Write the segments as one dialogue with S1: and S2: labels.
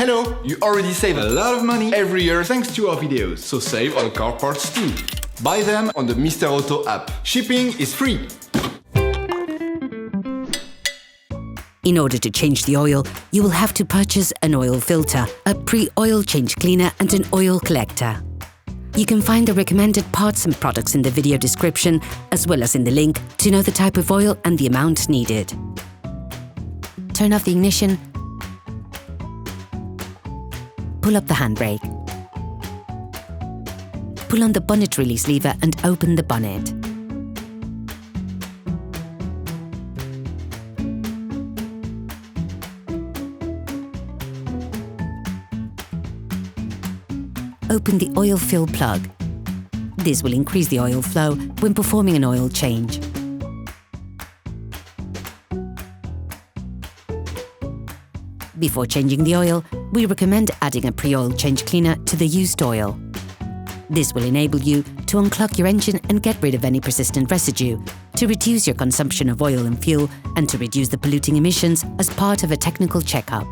S1: Hello! You already save a lot of money every year thanks to our videos, so save on car parts too. Buy them on the Mr. Auto app. Shipping is free.
S2: In order to change the oil, you will have to purchase an oil filter, a pre-oil change cleaner and an oil collector. You can find the recommended parts and products in the video description, as well as in the link to know the type of oil and the amount needed. Turn off the ignition. Pull up the handbrake. Pull on the bonnet release lever and open the bonnet. Open the oil fill plug. This will increase the oil flow when performing an oil change. Before changing the oil, we recommend adding a pre-oil change cleaner to the used oil. This will enable you to unclog your engine and get rid of any persistent residue, to reduce your consumption of oil and fuel, and to reduce the polluting emissions as part of a technical checkup.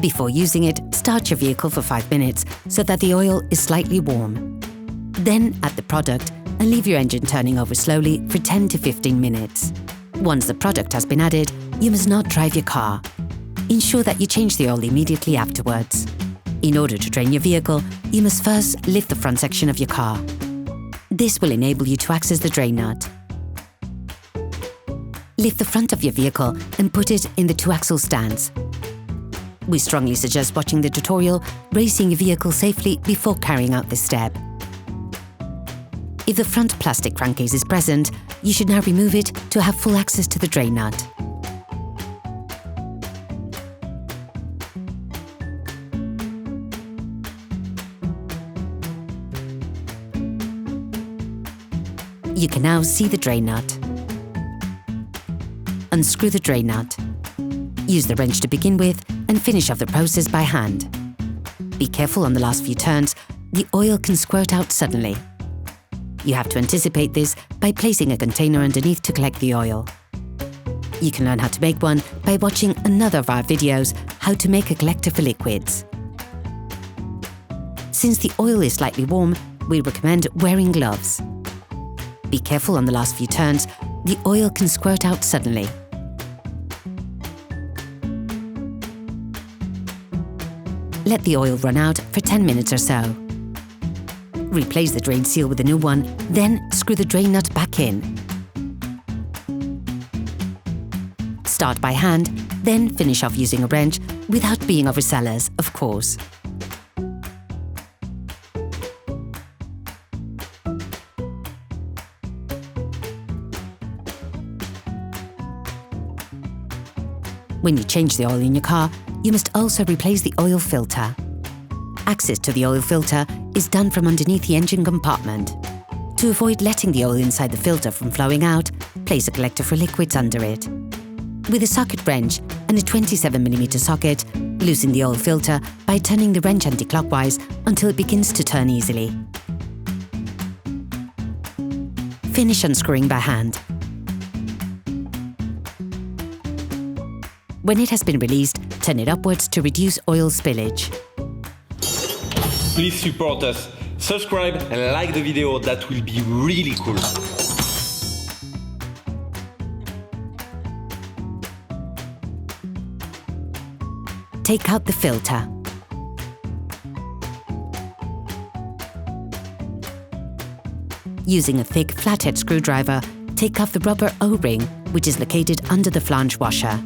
S2: Before using it, start your vehicle for 5 minutes so that the oil is slightly warm. Then add the product and leave your engine turning over slowly for 10 to 15 minutes. Once the product has been added, you must not drive your car. Ensure that you change the oil immediately afterwards. In order to drain your vehicle, you must first lift the front section of your car. This will enable you to access the drain nut. Lift the front of your vehicle and put it in the 2-axle stance. We strongly suggest watching the tutorial, racing your vehicle safely before carrying out this step. If the front plastic crankcase is present, you should now remove it to have full access to the drain nut. You can now see the drain nut. Unscrew the drain nut. Use the wrench to begin with and finish off the process by hand. Be careful on the last few turns, the oil can squirt out suddenly. You have to anticipate this by placing a container underneath to collect the oil. You can learn how to make one by watching another of our videos, How to Make a Collector for Liquids. Since the oil is slightly warm, we recommend wearing gloves. Be careful on the last few turns, the oil can squirt out suddenly. Let the oil run out for 10 minutes or so. Replace the drain seal with a new one, then screw the drain nut back in. Start by hand, then finish off using a wrench, without being overzealous, of course. When you change the oil in your car, you must also replace the oil filter. Access to the oil filter is done from underneath the engine compartment. To avoid letting the oil inside the filter from flowing out, place a collector for liquids under it. With a socket wrench and a 27mm socket, loosen the oil filter by turning the wrench anti-clockwise until it begins to turn easily. Finish unscrewing by hand. When it has been released, turn it upwards to reduce oil spillage.
S3: Please support us, subscribe and like the video, that will be really cool.
S2: Take out the filter. Using a thick flathead screwdriver, take off the rubber O-ring, which is located under the flange washer.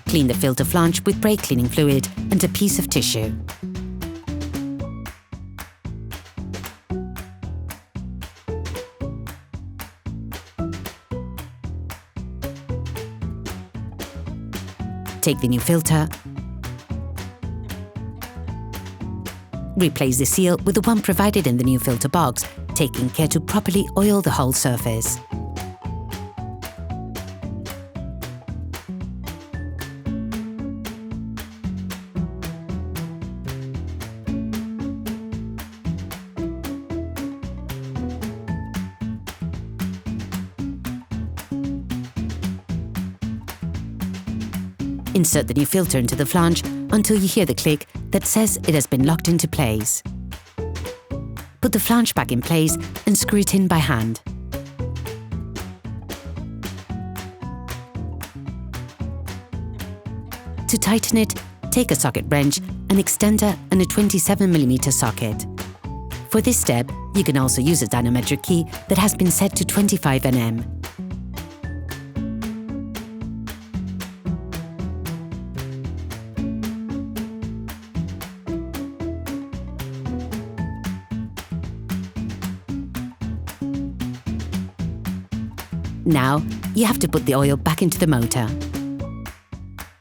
S2: Clean the filter flange with brake cleaning fluid and a piece of tissue. Take the new filter. Replace the seal with the one provided in the new filter box, taking care to properly oil the whole surface. Insert the new filter into the flange until you hear the click that says it has been locked into place. Put the flange back in place and screw it in by hand. To tighten it, take a socket wrench, an extender and a 27mm socket. For this step, you can also use a dynametric key that has been set to 25 Nm. Now, you have to put the oil back into the motor.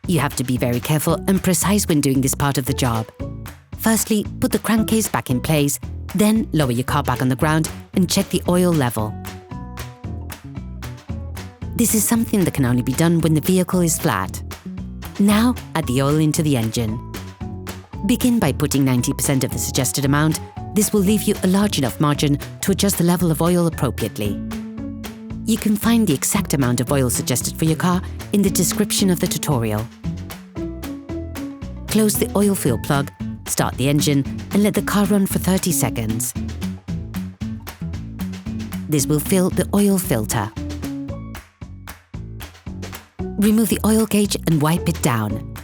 S2: You have to be very careful and precise when doing this part of the job. Firstly, put the crankcase back in place, then lower your car back on the ground and check the oil level. This is something that can only be done when the vehicle is flat. Now, add the oil into the engine. Begin by putting 90% of the suggested amount. This will leave you a large enough margin to adjust the level of oil appropriately. You can find the exact amount of oil suggested for your car in the description of the tutorial. Close the oil fill plug, start the engine and let the car run for 30 seconds. This will fill the oil filter. Remove the oil gauge and wipe it down.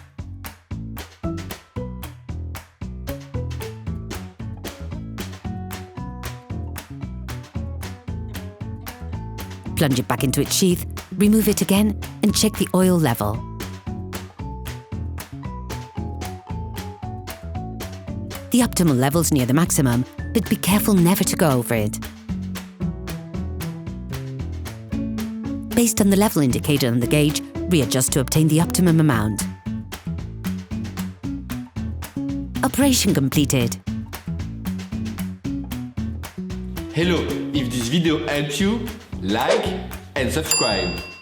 S2: Plunge it back into its sheath, remove it again and check the oil level. The optimal level's near the maximum, but be careful never to go over it. Based on the level indicator on the gauge, readjust to obtain the optimum amount. Operation completed.
S1: Hello, if this video helped you, like and subscribe.